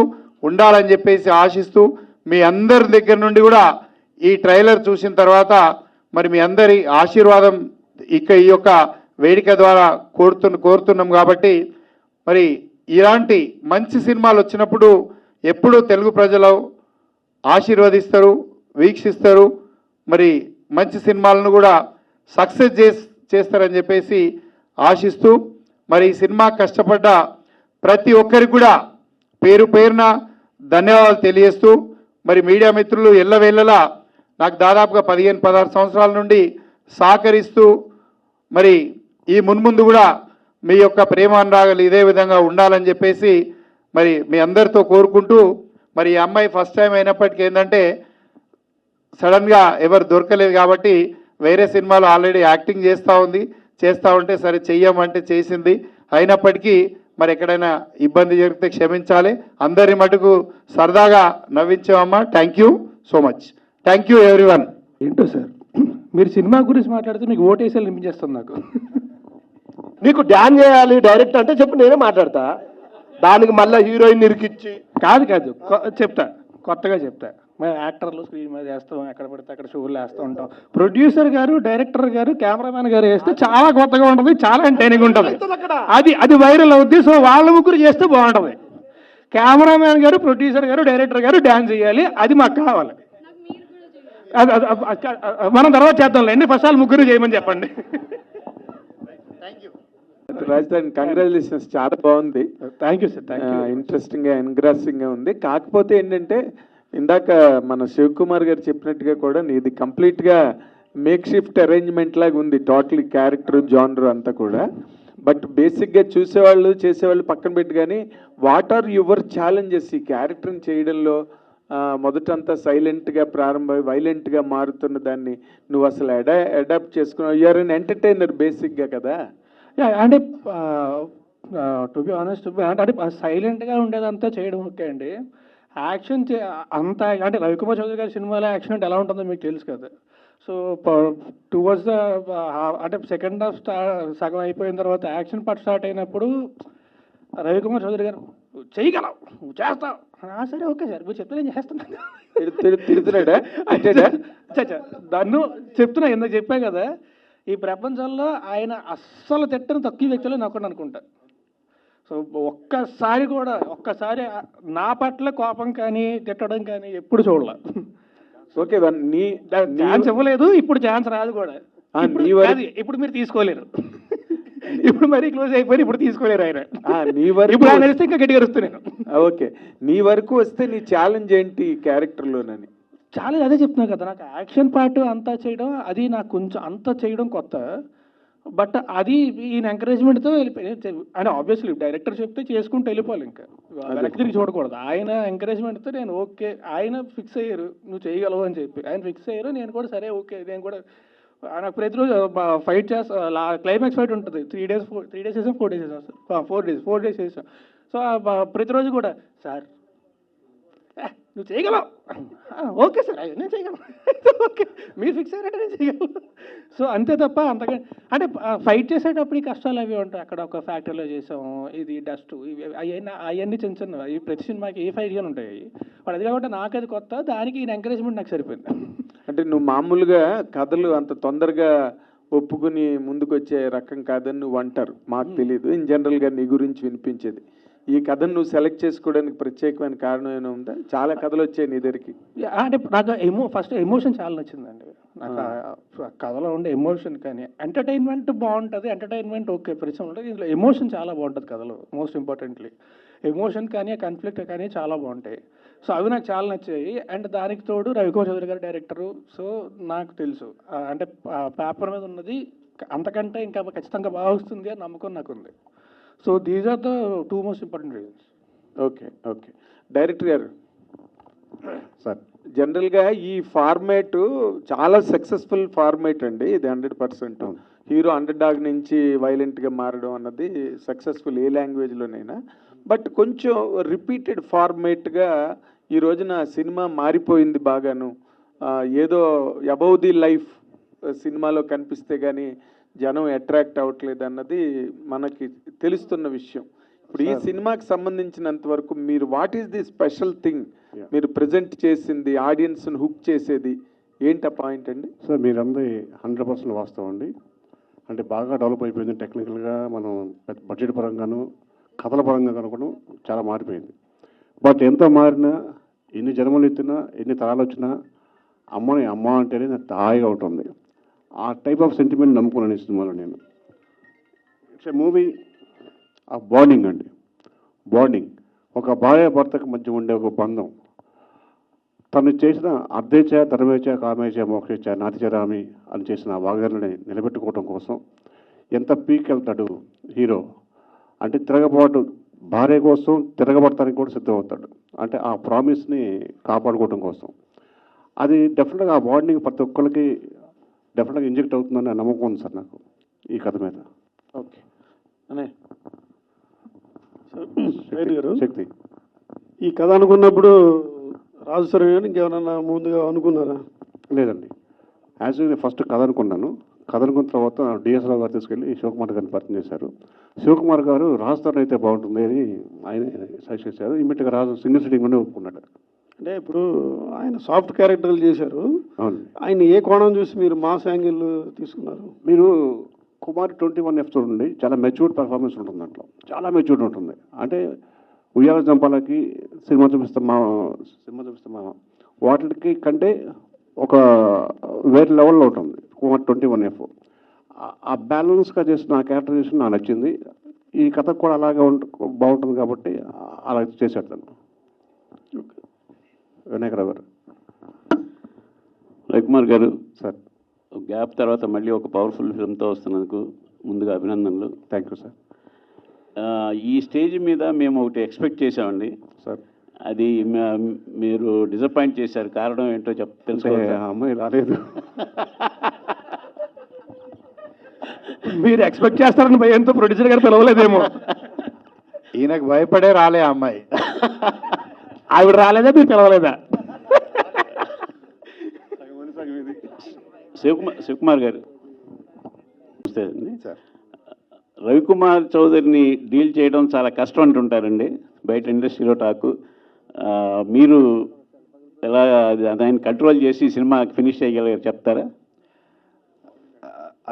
ఉండాలని చెప్పేసి ఆశిస్తూ, మీ అందరి దగ్గర నుండి కూడా ఈ ట్రైలర్ చూసిన తర్వాత మరి మీ అందరి ఆశీర్వాదం ఈ యొక్క వేదిక ద్వారా కోరుతున్నాం. కాబట్టి మరి ఇలాంటి మంచి సినిమాలు వచ్చినప్పుడు ఎప్పుడూ తెలుగు ప్రజలు ఆశీర్వదిస్తారు, వీక్షిస్తారు. మరి మంచి సినిమాలను కూడా సక్సెస్ చేస్తారని చెప్పేసి ఆశిస్తూ, మరి ఈ సినిమా కష్టపడ్డ ప్రతి ఒక్కరికి కూడా పేరు పేరున ధన్యవాదాలు తెలియజేస్తూ, మరి మీడియా మిత్రులు ఎల్లవేళలా నాకు దాదాపుగా 15-16 సంవత్సరాల నుండి సహకరిస్తూ, మరి ఈ మున్ముందు కూడా మీ యొక్క ప్రేమ అనురాగాలు ఇదే విధంగా ఉండాలని చెప్పేసి మరి మీ అందరితో కోరుకుంటూ, మరి ఈ అమ్మాయి ఫస్ట్ టైం అయినప్పటికీ ఏంటంటే సడన్గా ఎవరు దొరకలేదు కాబట్టి వేరే సినిమాలో ఆల్రెడీ యాక్టింగ్ చేస్తూ ఉంటే సరే చెయ్యమంటే చేసింది. అయినప్పటికీ మరి ఎక్కడైనా ఇబ్బంది జరిగితే క్షమించాలి. అందరి మటుకు సరదాగా నవ్వించామమ్మా. Thank you so much. Thank you everyone. ఏంటో సార్ మీరు సినిమా గురించి మాట్లాడితే మీకు ఓటేసాలు నింపించేస్తుంది నాకు. నీకు డ్యాన్స్ చేయాలి డైరెక్ట్ అంటే చెప్పు, నేనే మాట్లాడతా. దానికి మళ్ళీ హీరోయిన్ ఇరికిచ్చి కాదు చెప్తా, కొత్తగా చెప్తా. మేము యాక్టర్లు స్క్రీన్ మీద వేస్తాం, ఎక్కడ పడితే అక్కడ షోలు వేస్తూ ఉంటాం. ప్రొడ్యూసర్ గారు, డైరెక్టర్ గారు, కెమెరామ్యాన్ గారు వేస్తే చాలా కొత్తగా ఉంటుంది, చాలా ఎంటర్టైనింగ్ ఉంటుంది. అది వైరల్ అవుద్ది. సో వాళ్ళ ముగ్గురు చేస్తే బాగుంటుంది. కెమెరామ్యాన్ గారు, ప్రొడ్యూసర్ గారు, డైరెక్టర్ గారు డ్యాన్స్ చేయాలి. అది మాకు కావాలి. మనం తర్వాత చేద్దాంలేండి. ఫస్ట్ వాళ్ళు ముగ్గురు చేయమని చెప్పండి. రాజధాని కంగ్రాచులేషన్స్, చాలా బాగుంది. Thank you sir. Thank you. ఇంట్రెస్టింగ్గా ఎన్గ్రాసింగ్గా ఉంది. కాకపోతే ఏంటంటే ఇందాక మన శివకుమార్ గారు చెప్పినట్టుగా కూడా ఇది కంప్లీట్గా మేక్ షిఫ్ట్ అరేంజ్మెంట్ లాగా ఉంది. టోటల్ క్యారెక్టర్ జానర్ అంతా కూడా. బట్ బేసిక్గా చూసేవాళ్ళు చేసేవాళ్ళు పక్కన పెట్టి కానీ వాట్ ఆర్ యువర్ ఛాలెంజెస్ ఈ క్యారెక్టర్ని చేయడంలో? మొదటంతా సైలెంట్గా ప్రారంభమై వైలెంట్గా మారుతున్న దాన్ని నువ్వు అసలు అడాప్ట్ చేసుకున్నావు. యూఆర్ అన్ ఎంటర్టైనర్ బేసిక్గా కదా. అంటే టు బి ఆనెస్ట్ అంటే సైలెంట్గా ఉండేదంతా చేయడం ఓకే అండి. యాక్షన్ అంత అంటే రవికుమార్ చౌదరి గారి సినిమాలో యాక్షన్ అంటే ఎలా ఉంటుందో మీకు తెలుసు కదా. సో టువర్డ్స్ ద అంటే సెకండ్ హాఫ్ సగం అయిపోయిన తర్వాత యాక్షన్ పార్ట్ స్టార్ట్ అయినప్పుడు రవికుమార్ చౌదరి గారు చేయగలవు, నువ్వు చేస్తావు. సరే ఓకే సార్, మీరు చెప్తే నేను చేస్తున్నాను. తిడుతున్నాడా? దాన్ని చెప్తున్నా, ఎందుకు చెప్పా కదా, ఈ ప్రపంచంలో ఆయన అస్సలు తిట్టని తక్కువ వ్యక్తులు నాకు అనుకుంటా. సో ఒక్కసారి నా పట్ల కోపం కానీ తిట్టడం కానీ ఎప్పుడు చూడాల. ఓకే, ఛాన్స్ ఇవ్వలేదు, ఇప్పుడు ఛాన్స్ రాదు కూడా. ఇప్పుడు మీరు తీసుకోలేరు. ఇప్పుడు మరీ క్లోజ్ అయిపోయి ఇప్పుడు తీసుకోలేరు ఆయన. ఇప్పుడు ఆయన వస్తే ఇంకా గట్టిగా వస్తున్నాను. ఓకే, నీ వరకు వస్తే నీ ఛాలెంజ్ ఏంటి క్యారెక్టర్లోనని? ఛాలెంజ్ అదే చెప్తున్నా కదా, నాకు యాక్షన్ పార్ట్ అంతా చేయడం అది నాకు కొంచెం అంతా చేయడం కొత్త. బట్ అది ఈయన ఎంకరేజ్మెంట్తో వెళ్ళిపోయి అంటే ఆబ్వియస్లీ డైరెక్టర్ చెప్తే చేసుకుంటూ వెళ్ళిపోవాలి, ఇంకా వెనక్కి తిరిగి చూడకూడదు. ఆయన ఎంకరేజ్మెంట్తో నేను ఓకే, ఆయన ఫిక్స్ అయ్యారు నువ్వు చేయగలవు అని చెప్పి, ఆయన ఫిక్స్ అయ్యారు, నేను కూడా సరే ఓకే నేను కూడా నాకు ప్రతిరోజు ఫైట్ చేస్తా. క్లైమాక్స్ ఫైట్ ఉంటుంది 3 days చేసాం 4 days చేసాం 4 days చేసాం. సో ప్రతిరోజు కూడా సార్ నువ్వు చేయగలవు, ఓకే సార్ నేను చేయగలను, ఓకే మీరు ఫిక్స్ అయ్యారంటే నేను చేయగలను. సో అంతే తప్ప అంతగా అంటే ఫైట్ చేసేటప్పుడు ఈ కష్టాలు అవి ఉంటాయి. అక్కడ ఒక ఫ్యాక్టరీలో చేసాము, ఇది డస్ట్ అవన్నీ చిన్న చిన్న ఈ ప్రతి సినిమాకి ఏ ఫైట్ కానీ ఉంటాయి. వాడు అది కాబట్టి నాకు అది కొత్త, దానికి ఈయన ఎంకరేజ్మెంట్ నాకు సరిపోయింది. అంటే నువ్వు మామూలుగా కథలు అంత తొందరగా ఒప్పుకుని ముందుకు వచ్చే రకం కాదని నువ్వు అంటారు, మాకు తెలియదు. ఇన్ జనరల్గా నీ గురించి వినిపించేది. ఈ కథను నువ్వు సెలెక్ట్ చేసుకోవడానికి ప్రత్యేకమైన కారణం ఏమైనా ఉందా? చాలా కథలు వచ్చాయి నీ దగ్గరికి. అంటే నాకు ఫస్ట్ ఎమోషన్ చాలా నచ్చిందండి. నాకు ఆ కథలో ఉండే ఎమోషన్ కానీ ఎంటర్టైన్మెంట్ బాగుంటుంది, ఎంటర్టైన్మెంట్ ఓకే పరిచయం ఉంటుంది, ఇందులో ఎమోషన్ చాలా బాగుంటుంది కథలో. మోస్ట్ ఇంపార్టెంట్లీ ఎమోషన్ కానీ కాన్ఫ్లిక్ట్ కానీ చాలా బాగుంటాయి. సో అవి నాకు చాలా నచ్చాయి. అండ్ దానికి తోడు రవికుమార్ చౌదరి గారు డైరెక్టరు. సో నాకు తెలుసు అంటే పేపర్ మీద ఉన్నది అంతకంటే ఇంకా ఖచ్చితంగా బాగా వస్తుంది అని నమ్మకం నాకు ఉంది. So these are the 2 most important reasons. Okay okay director గారు సార్, జనరల్గా ఈ ఫార్మేటు చాలా సక్సెస్ఫుల్ ఫార్మేట్ అండి ఇది. 100% హీరో అండర్ డాగ్ నుంచి వైలెంట్గా మారడం అన్నది సక్సెస్ఫుల్ ఏ లాంగ్వేజ్లోనైనా. బట్ కొంచెం రిపీటెడ్ ఫార్మేట్గా ఈ రోజున సినిమా మారిపోయింది బాగాను. ఏదో అబౌవ్ ది లైఫ్ సినిమాలో కనిపిస్తే కానీ జనం అట్రాక్ట్ అవ్వట్లేదు అన్నది మనకి తెలుస్తున్న విషయం. ఇప్పుడు ఈ సినిమాకి సంబంధించినంత వరకు మీరు what is the special thing మీరు ప్రజెంట్ చేసింది, ఆడియన్స్ని హుక్ చేసేది ఏంటి ఆ పాయింట్ అండి? సార్ మీరందరి 100% వాస్తవం అండి. అంటే బాగా డెవలప్ అయిపోయింది టెక్నికల్గా, మనం బడ్జెట్ పరంగాను కథల పరంగా కనుకోవడం చాలా మారిపోయింది. బట్ ఎంత మారినా, ఎన్ని జన్మలు ఎత్తినా, ఎన్ని తరాలు వచ్చినా అమ్మని అమ్మ అంటేనే నాకు హాయిగా ఉంటుంది. ఆ టైప్ ఆఫ్ సెంటిమెంట్ నమ్ముకున్నాను ఈ సినిమాలో నేను. ఇట్స్ ఏ మూవీ ఆ బాండింగ్ అండి. బాండింగ్ ఒక భార్య భర్తకు మధ్య ఉండే ఒక బంధం. తను చేసిన అర్ధేచ ధర్మేచ కామేచ మోక్షేచ నాతిచరామి అని చేసిన వాగ్దానాన్ని నిలబెట్టుకోవడం కోసం ఎంత పీక్ వెళ్తాడు హీరో. అంటే తిరగబాటు భార్య కోసం తిరగబడటానికి కూడా సిద్ధమవుతాడు. అంటే ఆ ప్రామిస్ని కాపాడుకోవడం కోసం. అది డెఫినెట్గా ఆ బాండింగ్ ప్రతి ఒక్కరికి డెఫినెట్గా ఇంజెక్ట్ అవుతుందని నమ్మకం ఉంది సార్ నాకు ఈ కథ మీద. ఓకే అనే శక్తి ఈ కథ అనుకున్నప్పుడు రాజు సార్ గారు ఇంకేమైనా ముందుగా అనుకున్నారా? లేదండి, యాక్చువల్లీ ఫస్ట్ కథ అనుకున్నాను. కథ అనుకున్న తర్వాత డిఎస్ఆర్ గారు తీసుకెళ్ళి శివకుమార్ గారిని పరిచయం చేశారు. శివకుమార్ గారు రాజుతో అయితే బాగుంటుంది అని ఆయన సజెస్ట్ చేశారు. ఇమ్మీడియట్గా రాజు సింగిల్ సిట్టింగ్లోనే ఒప్పుకున్నాడు. అంటే ఇప్పుడు ఆయన సాఫ్ట్ క్యారెక్టర్లు చేశారు. అవును, ఆయన ఏ కోణం చూసి మీరు మాస్ యాంగిల్ తీసుకున్నారు? మీరు కుమార్ 21F చూడండి, చాలా మెచ్యూర్డ్ పర్ఫార్మెన్స్ ఉంటుంది దాంట్లో, చాలా మెచ్యూర్డ్ ఉంటుంది. అంటే ఉయ్యాల జంపాలకి సినిమా చూపిస్తామా వాటికి కంటే ఒక వేరే లెవెల్లో ఉంటుంది కుమార్ 21F. ఆ బ్యాలెన్స్గా చేసిన ఆ క్యారెక్టరైజేషన్ నాకు నచ్చింది. ఈ కథ కూడా అలాగే బాగుంటుంది కాబట్టి అలా చేశాడు తను. వినాయకరావు గారు. రవికుమార్ గారు సార్, గ్యాప్ తర్వాత మళ్ళీ ఒక పవర్ఫుల్ ఫిల్మ్తో వస్తున్నందుకు ముందుగా అభినందనలు. Thank you sir. ఈ స్టేజ్ మీద మేము ఒకటి ఎక్స్పెక్ట్ చేసామండి సార్, అది మీరు డిసప్పాయింట్ చేశారు. కారణం ఏంటో తెలుసుకోవాలి. అమ్మాయి రాలేదు. మీరు ఎక్స్పెక్ట్ చేస్తారని భయంతో ప్రొడ్యూసర్ గారు పిలవలేదేమో. ఈయనకు భయపడే రాలే ఆ అమ్మాయి. ఆవిడ రాలేదా, మీరు పిలవలేదా? శివకుమార్ గారు నమస్తే అండి. రవికుమార్ చౌదరిని డీల్ చేయడం చాలా కష్టం అంటుంటారండి బయట ఇండస్ట్రీలో టాకు. మీరు ఎలా దాన్ని కంట్రోల్ చేసి సినిమా ఫినిష్ చేయగలిగారు చెప్తారా?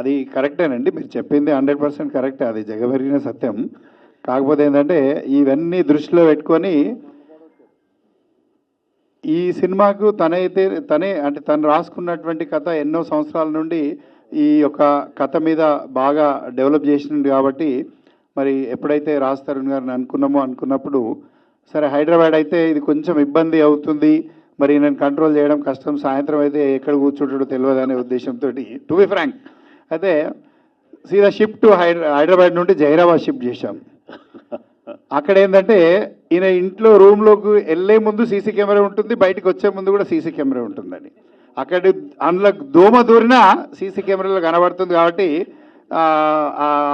అది కరెక్టేనండి, మీరు చెప్పింది 100% కరెక్టే, అది జగమెరిగిన సత్యం. కాకపోతే ఏంటంటే ఇవన్నీ దృష్టిలో పెట్టుకొని ఈ సినిమాకు తను రాసుకున్నటువంటి కథ ఎన్నో సంవత్సరాల నుండి ఈ యొక్క కథ మీద బాగా డెవలప్ చేసినది కాబట్టి మరి ఎప్పుడైతే రాజ్ తరుణ్ గారిని అనుకున్నప్పుడు సరే హైదరాబాద్ అయితే ఇది కొంచెం ఇబ్బంది అవుతుంది, మరి నేను కంట్రోల్ చేయడం కష్టం, సాయంత్రం అయితే ఎక్కడ కూర్చుంటాడో తెలియదు అనే ఉద్దేశంతో టు బి ఫ్రాంక్ అయితే సీదా షిఫ్ట్ టు హైదరాబాద్ నుండి జైరాబాద్ షిఫ్ట్ చేశాం. అక్కడ ఏంటంటే ఈయన ఇంట్లో రూమ్లోకి వెళ్ళే ముందు సీసీ కెమెరా ఉంటుంది, బయటకు వచ్చే ముందు కూడా సీసీ కెమెరా ఉంటుందని. అక్కడ అందులో దోమ దూరినా సీసీ కెమెరాలో కనబడుతుంది కాబట్టి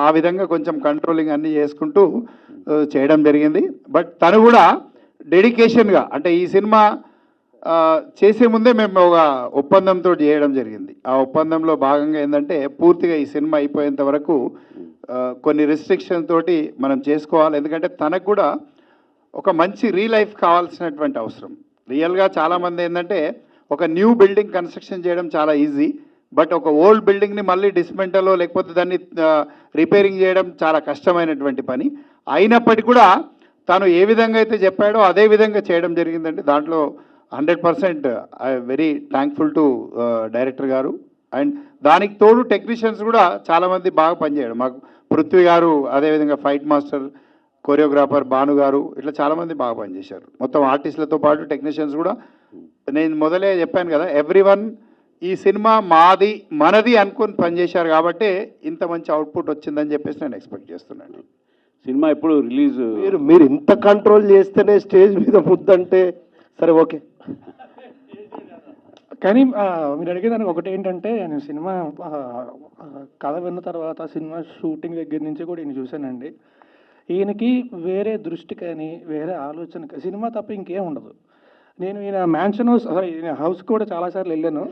ఆ విధంగా కొంచెం కంట్రోలింగ్ అన్నీ చేసుకుంటూ చేయడం జరిగింది. బట్ తను కూడా డెడికేషన్గా, అంటే ఈ సినిమా చేసే ముందే మేము ఒక ఒప్పందంతో చేయడం జరిగింది. ఆ ఒప్పందంలో భాగంగా ఏంటంటే పూర్తిగా ఈ సినిమా అయిపోయేంత వరకు కొన్ని రెస్ట్రిక్షన్ తోటి మనం చేసుకోవాలి. ఎందుకంటే తనకు కూడా ఒక మంచి రీలైఫ్ కావాల్సినటువంటి అవసరం. రియల్గా చాలామంది ఏంటంటే ఒక న్యూ బిల్డింగ్ కన్స్ట్రక్షన్ చేయడం చాలా ఈజీ, బట్ ఒక ఓల్డ్ బిల్డింగ్ని మళ్ళీ డిస్మెంటలో లేకపోతే దాన్ని రిపేరింగ్ చేయడం చాలా కష్టమైనటువంటి పని. అయినప్పటికీ కూడా తను ఏ విధంగా అయితే చెప్పాడో అదే విధంగా చేయడం జరిగిందండి. దాంట్లో 100% I very thankful to director గారు. అండ్ దానికి తోడు టెక్నీషియన్స్ కూడా చాలామంది బాగా పనిచేయడం. మాకు పృథ్వీ గారు, అదేవిధంగా ఫైట్ మాస్టర్, కొరియోగ్రాఫర్ భాను గారు, ఇట్లా చాలామంది బాగా పనిచేశారు. మొత్తం ఆర్టిస్టులతో పాటు టెక్నీషియన్స్ కూడా. నేను మొదలే చెప్పాను కదా, ఎవ్రీవన్ ఈ సినిమా మాది మనది అనుకుని పనిచేశారు కాబట్టి ఇంత మంచి అవుట్పుట్ వచ్చిందని చెప్పేసి నేను ఎక్స్పెక్ట్ చేస్తున్నాను. సినిమా ఎప్పుడు రిలీజ్? మీరు ఇంత కంట్రోల్ చేస్తేనే స్టేజ్ మీద ముద్దంటే సరే ఓకే. కానీ మీరు అడిగేదానికి ఒకటి ఏంటంటే, నేను సినిమా కథ విన్న తర్వాత సినిమా షూటింగ్ దగ్గర నుంచి కూడా ఈయన చూశానండి. ఈయనకి వేరే దృష్టి కానీ వేరే ఆలోచన సినిమా తప్ప ఇంకేం ఉండదు. నేను ఈయన మ్యాన్షన్ హౌస్, ఈయన హౌస్ కూడా చాలాసార్లు వెళ్ళాను.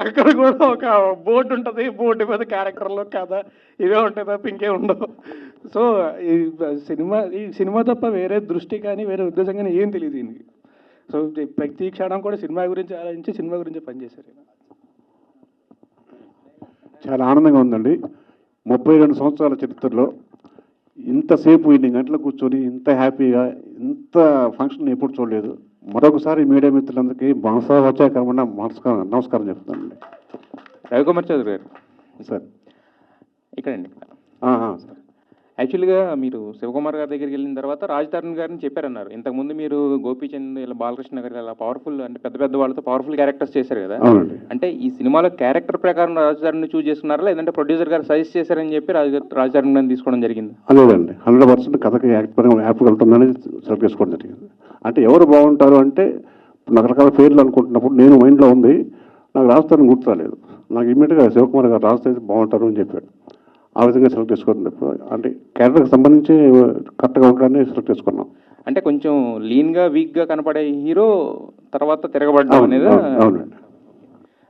అక్కడ కూడా ఒక బోర్డు ఉంటుంది, బోర్డు మీద క్యారెక్టర్లో కథ ఇవే ఉంటాయి తప్ప ఇంకేం ఉండవు. సో ఈ సినిమా తప్ప వేరే దృష్టి కానీ వేరే ఉద్దేశం కానీ ఏం తెలియదు దీనికి. సో ప్రతి క్షణం కూడా సినిమా గురించి ఆలోచించి సినిమా గురించి పనిచేశారు. చాలా ఆనందంగా ఉందండి. 32 సంవత్సరాల చరిత్రలో ఇంతసేపు ఇన్ని గంటలు కూర్చొని ఇంత హ్యాపీగా ఇంత ఫంక్షన్ ఎప్పుడు చూడలేదు. మరొకసారి మీడియా మిత్రులందరికీ మనసా వచ్చాకరమన్నా నమస్కారం చెప్తానండి. రవికుమార్ చౌదరి గారు సార్ ఇక్కడండి. సార్, యాక్చువల్గా మీరు శివకుమార్ గారి దగ్గరికి వెళ్ళిన తర్వాత రాజ్ తరుణ్ గారిని చెప్పారన్నారు. ఇంతకుముందు మీరు గోపీచంద్ ఇలా బాలకృష్ణ గారు ఇలా పవర్ఫుల్, అంటే పెద్ద పెద్ద వాళ్ళతో పవర్ఫుల్ క్యారెక్టర్స్ చేశారు కదా. అవునండి. అంటే ఈ సినిమాలో క్యారెక్టర్ ప్రకారం రాజ్ తరుణ్ని చూస్ చేసుకున్నారా, లేదంటే ప్రొడ్యూసర్ గారు సజెస్ట్ చేశారని చెప్పి రాజ్ తరుణ్ గారిని తీసుకోవడం జరిగింది? లేదండి, 100% కథకి యాప్గా ఉంటుందని సెలెక్ట్ చేసుకోవడం జరిగింది. అంటే ఎవరు బాగుంటారు అంటే రకరకాల పేర్లు అనుకుంటున్నప్పుడు నేను మైండ్లో ఉంది, నాకు రాజధాని గుర్తు రాలేదు. నాకు ఇమ్మీడియట్గా శివకుమార్ గారు రాజధాని బాగుంటారు అని చెప్పాడు. ఆ విధంగా సెలెక్ట్ చేసుకోవడం, అంటే క్యారెక్టర్కి సంబంధించి కరెక్ట్గా ఉండడాన్ని సెలెక్ట్ చేసుకున్నాం. అంటే కొంచెం లీన్గా వీక్గా కనపడే హీరో తర్వాత తిరగబడ్డం అనేది. అవునండి.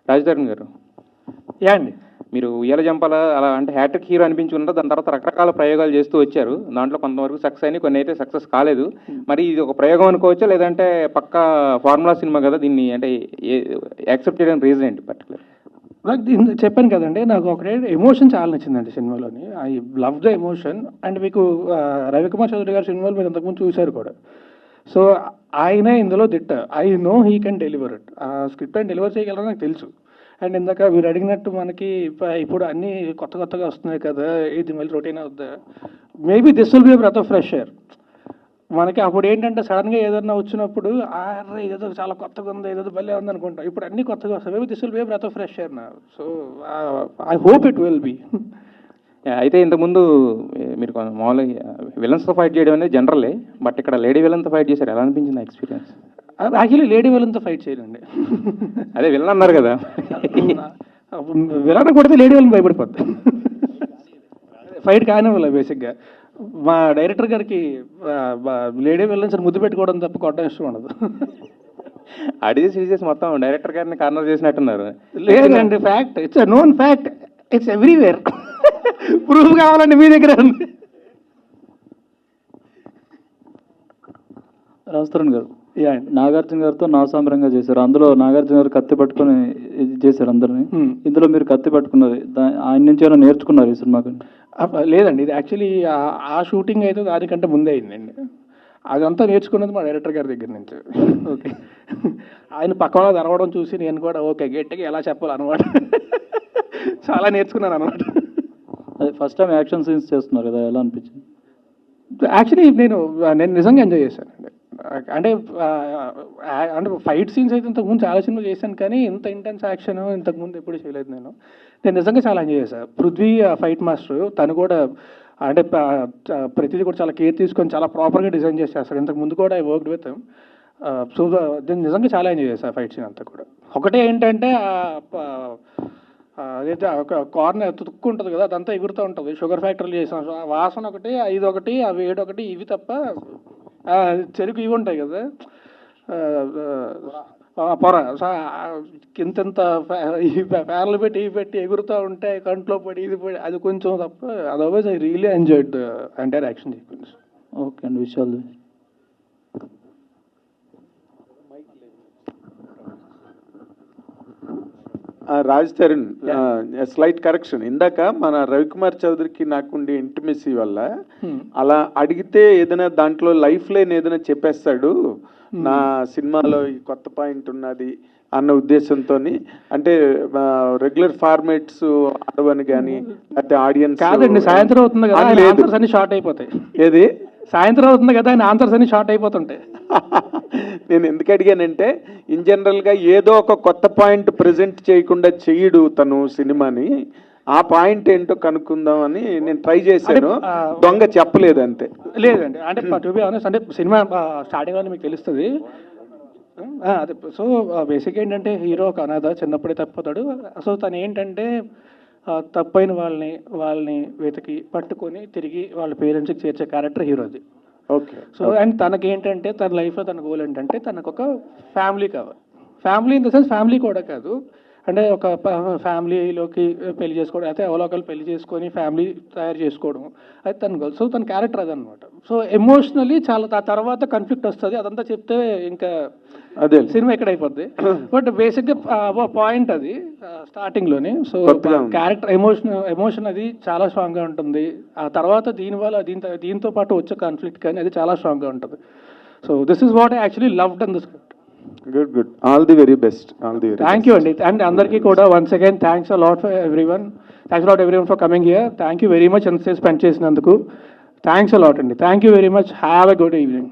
రాజ్ తరుణ్ గారు యా అండి, మీరు ఉయ్యాల జంపాల అలా అంటే హ్యాట్రిక్ హీరో అనిపించుకున్నారు. దాని తర్వాత రకరకాల ప్రయోగాలు చేస్తూ వచ్చారు. దాంట్లో కొంతవరకు సక్సెస్ అయినాయి, కొన్ని అయితే సక్సెస్ కాలేదు. మరి ఇది ఒక ప్రయోగం అనుకోవచ్చా, లేదంటే పక్కా ఫార్ములా సినిమా కదా, దీన్ని అంటే యాక్సెప్ట్ చేయడానికి రీజన్ ఏంటి పర్టికులర్? నాకు చెప్పాను కదండి, నాకు ఒకటే ఎమోషన్ చాలా నచ్చిందండి సినిమాలోని. I love the emotion. And మీకు రవికుమార్ చౌదరి గారి సినిమాలు మీరు ఇంతకుముందు చూశారు కూడా. సో ఆయన ఇందులో దిట్ట. I know he can deliver it. ఆ స్క్రిప్ట్ ఆయన డెలివర్ చేయగలరని నాకు తెలుసు. అండ్ ఇందాక మీరు అడిగినట్టు మనకి ఇప్పుడు అన్నీ కొత్తగా వస్తున్నాయి కదా, ఇది మళ్ళీ రొటీన్ అవుద్దా, maybe this will be breath of fresh air. మనకి అప్పుడు ఏంటంటే సడన్గా ఏదన్నా వచ్చినప్పుడు ఇదేదో చాలా కొత్తగా ఉంది, ఏదో భలే ఉంది అనుకుంటాం. ఇప్పుడు అన్నీ కొత్తగా వస్తాయి. Maybe this will be breath of fresh air నా. So I hope it will be. అయితే ఇంతకుముందు మీరు మామూలుగా విలన్స్తో ఫైట్ చేయడం అనేది జనరలే, బట్ ఇక్కడ లేడీ విలన్తో ఫైట్ చేశారు. ఎలా అనిపించింది ఎక్స్పీరియన్స్? యాక్చువల్లీ లేడీ విలన్తో ఫైట్ చేయాలండి. అదే విలన్ అన్నారు కదా, విలన్ కొడితే లేడీ విలన్ భయపడిపోద్ది. ఫైట్ కానివ్వాలి. బేసిక్గా మా డైరెక్టర్ గారికి లేడీ విలన్స్ ముద్దు పెట్టుకోవడం తప్ప కొట్టడం ఇష్టం ఉండదు. అడిగి సీరియస్ మొత్తం డైరెక్టర్ గారిని కార్నర్ చేసినట్టున్నారు. లేదండి, fact. It's known fact. It's everywhere. Proof కావాలండి మీ దగ్గర. రాజ్ తరుణ్ గారు నాగార్జున గారితో నాసాంబరంగా చేశారు. అందులో నాగార్జున గారు కత్తి పట్టుకుని చేశారు అందరినీ. ఇందులో మీరు కత్తి పట్టుకున్నది ఆయన నుంచి ఏమైనా నేర్చుకున్నారు ఈ సినిమాకి? లేదండి, ఇది యాక్చువల్లీ ఆ షూటింగ్ అయితే దానికంటే ముందే అయిందండి. అదంతా నేర్చుకున్నది మా డైరెక్టర్ గారి దగ్గర నుంచి. ఓకే, ఆయన పక్కన తెరవడం చూసి నేను కూడా ఓకే గట్టిగా ఎలా చెప్పాలన్నమాట చాలా నేర్చుకున్నాను అనమాట. అదే ఫస్ట్ టైం యాక్షన్ సీన్స్ చేస్తున్నారు కదా, ఎలా అనిపించింది? యాక్చువల్లీ నేను నిజంగా ఎంజాయ్ చేశానండి. అంటే అంటే ఫైట్ సీన్స్ అయితే ఇంతకుముందు చాలా సినిమాలు చేశాను, కానీ ఇంత ఇంటెన్స్ యాక్షన్ ఇంతకుముందు ఎప్పుడు చేయలేదు నేను నిజంగా చాలా ఎంజాయ్ చేశాను. పృథ్వీ ఫైట్ మాస్టర్, తను కూడా అంటే ప్రతిదీ కూడా చాలా కేర్ తీసుకొని చాలా ప్రాపర్గా డిజైన్ చేసి చేస్తాడు. ఇంతకు ముందు కూడా ఐ వర్క్డ్ విత్ సో నేను నిజంగా చాలా ఎంజాయ్ చేశాను ఫైట్ సీన్ అంతా కూడా. ఒకటే ఏంటంటే అదైతే ఒక కార్నర్ తుక్కు ఉంటుంది కదా, అదంతా ఎగురుతూ ఉంటుంది. షుగర్ ఫ్యాక్టరీలు చేసాం, వాసన ఒకటి, ఐదు ఒకటి, ఆ వేడి ఒకటి, ఇవి తప్ప చెరుకు ఇవి ఉంటాయి కదా పొర. ఇంత ఫ్యాన్లు పెట్టి ఇవి పెట్టి ఎగురుతూ ఉంటే కంట్లో పడి ఇది పడి అది కొంచెం తప్ప, otherwise I really enjoyed the entire action sequence. Okay అండి, విషయాలు రాజ్ తరుణ్, స్లైట్ కరెక్షన్. ఇందాక మన రవికుమార్ చౌదరికి నాకుండే ఇంటిమెసీ వల్ల అలా అడిగితే ఏదైనా దాంట్లో లైఫ్ లైన్ ఏదైనా చెప్పేస్తాడు, నా సినిమాలో ఈ కొత్త పాయింట్ ఉన్నది అన్న ఉద్దేశంతో. అంటే రెగ్యులర్ ఫార్మేట్స్ ఆడవని కానీ లేకపోతే ఆడియన్స్ కాదండి, సాయంత్రం అవుతుంది కదా, ఆన్సర్స్ అన్ని షార్ట్ అయిపోతాయి. ఏది సాయంత్రం అవుతుంది కదా, ఆయన ఆన్సర్స్ అన్ని షార్ట్ అయిపోతుంటాయి. నేను ఎందుకు అడిగానంటే, ఇన్ జనరల్గా ఏదో ఒక కొత్త పాయింట్ ప్రజెంట్ చేయకుండా చెయ్యడు తను సినిమాని. ఆ పాయింట్ ఏంటో కనుక్కుందాం అని నేను ట్రై చేశాను, దొంగ చెప్పలేదు అంతే. లేదండి, అంటే టు బి ఆనెస్ట్, అంటే సినిమా స్టార్టింగ్లో మీకు తెలుస్తుంది. అదే సో బేసిక్ ఏంటంటే హీరో ఒక అనాథ, చిన్నప్పుడే తప్పిపోతాడు. సో తను ఏంటంటే తప్పైన వాళ్ళని వెతికి పట్టుకొని తిరిగి వాళ్ళ పేరెంట్స్కి చేర్చే క్యారెక్టర్ హీరోది. ఓకే. సో అండ్ తనకి ఏంటంటే తన లైఫ్లో తన గోల్ ఏంటంటే తనకు ఒక ఫ్యామిలీ కావాలి. Family in the sense family కూడా కాదు, అంటే ఒక ఫ్యామిలీలోకి పెళ్లి చేసుకోవడం, అయితే అవలోకలు పెళ్లి చేసుకొని ఫ్యామిలీ తయారు చేసుకోవడం, అది తన గోల్. సో తన క్యారెక్టర్ అదనమాట. సో ఎమోషనలీ చాలా తర్వాత కాన్ఫ్లిక్ట్ వస్తుంది, అదంతా చెప్తే ఇంకా అదే సినిమా ఎక్కడ అయిపోద్ది. బట్ బేసిక్గా పాయింట్ అది స్టార్టింగ్లోనే. సో క్యారెక్టర్ ఎమోషన్ అది చాలా స్ట్రాంగ్గా ఉంటుంది. ఆ తర్వాత దీనివల్ల దీంతో పాటు వచ్చే కాన్ఫ్లిక్ట్ కానీ అది చాలా స్ట్రాంగ్గా ఉంటుంది. So this is what I actually loved in the script. Good. All the very best. Thank you అండి. అండ్ అందరికీ కూడా once again thanks a lot for everyone. Thanks a lot everyone for coming here. Thank you very much ఎంతసేపు spend చేసినందుకు. Thanks a lot అండి. Thank you very much. Have a good evening.